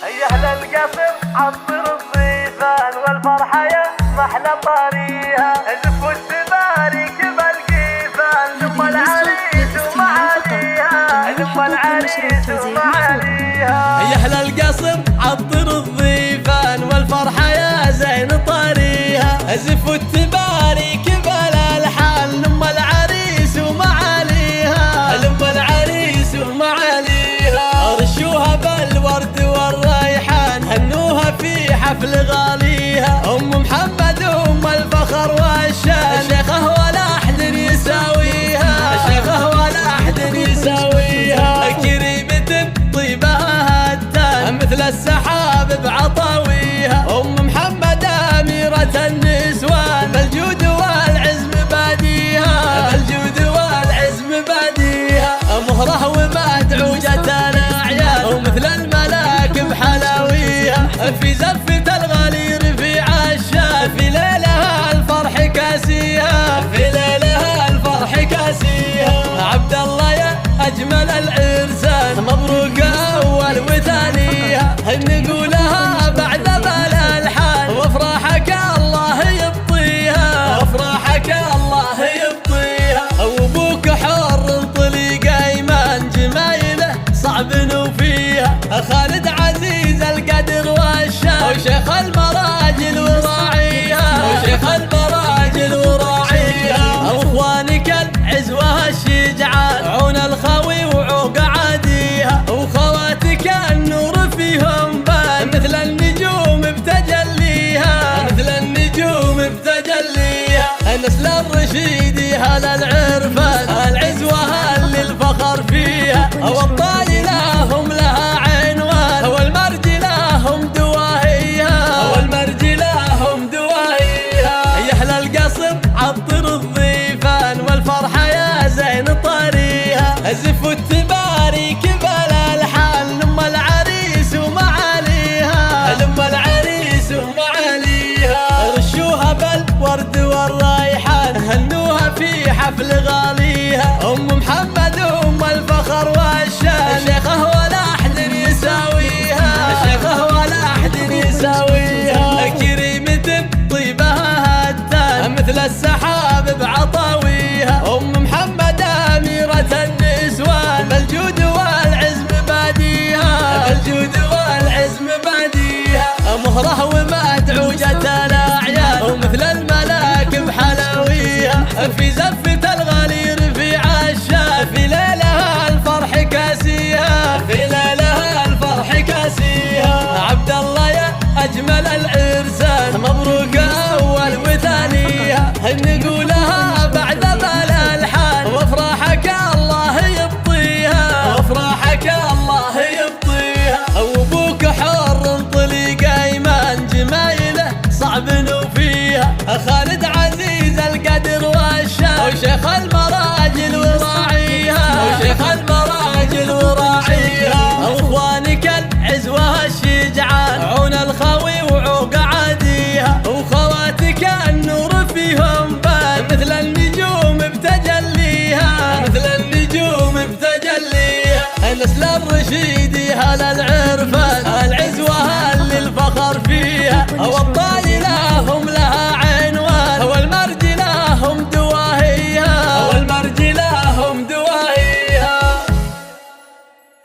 هيا أهل القصر عطر الضيفان والفرحة يا محلى طاريها، زفوا التبارك بالقيفان، زف العريس ومعاليها، زف العريس ومعاليها. هيا أهل القصر عطر الضيفان والفرحة يا زين طاريها، زفوا التبارك بالالحان، لم العريس ومعاليها، لم العريس ومعاليها. رشوها بالورد والريحان، هنوها في حفل غاليها، ام محمد ام الفخر والشان، شيخه ولا احد يساويها، شيخه ولا احد يساويها. كريمة طيبها هتان مثل السحاب بعطاويها، ام محمد اميرة النسوان، بالجود والعز مباديها، بالجود والعز مباديها. مهره ومدعوجة الاعيان، ومثل الملاك بحلاويها، في زفة الغالي رفيع الشان، في ليلها الفرح كاسيها، في ليلها الفرح كاسيها. عبد الله يا اجمل العرسان، مبروك اول وثانيها، نقولها بعد بالالحان، وافراحك الله يبطيها، وافراحك الله يبطيها. وابوك حر طليق ايمان، جمايله صعب نوفيها، خالد عزيز القدر والشان، وشيخ المراجل وراعيها، وشيخ المراجل وراعيها. واخوانك العزوه الشجعان، عون الخوي وعوق عاديها، وخواتك النور فيهم بان، مثل النجوم بتجليها، مثل النجوم بتجليها. نسل الرشيد هل العرفان، العزوه اللي الفخر فيها، والطايله هم لها عنوان، والمرجله هم دواهيها، والمرجله هم دواهيها. يا اهل القصر عطر الضيفان والفرحه يا زين طاريها، زفوا التبارك بالالحان، لم العريس ومعاليها، لم العريس ومعاليها. رشوها بالورد والريحان، هنوها في حفل غاليها، ام محمد ام الفخر والشان، شيخه ولا احد يساويها، شيخه ولا احد يساويها. كريمة طيبها هتان مثل السحاب بعطاويها، ام محمد اميرة النسوان، بالجود والعز مباديها، بالجود والعز مباديها. مهره ومدعوجة الاعيان، ومثل الملاك بحلاويها، في زفة الغالي رفيع الشان، في ليلها الفرح كاسيها، في ليلها الفرح كاسيها. عبد الله يا اجمل العرسان، مبروك اول وثانيها، نقولها بعد بالالحان، وافراحك الله يبطيها، وافراحك الله يبطيها. وابوك حر طليق ايمان، جمايله صعب نوفيها، خالد عزيز القدر والشان، وشيخ المراجل وراعيها، وشيخ المراجل وراعيها. واخوانك العزوه الشجعان، عون الخوي وعوق عاديها، وخواتك النور فيهم بان، مثل النجوم بتجليها، مثل النجوم بتجليها. نسل الرشيد هل العرفان، العزوه اللي الفخر فيها، والطايله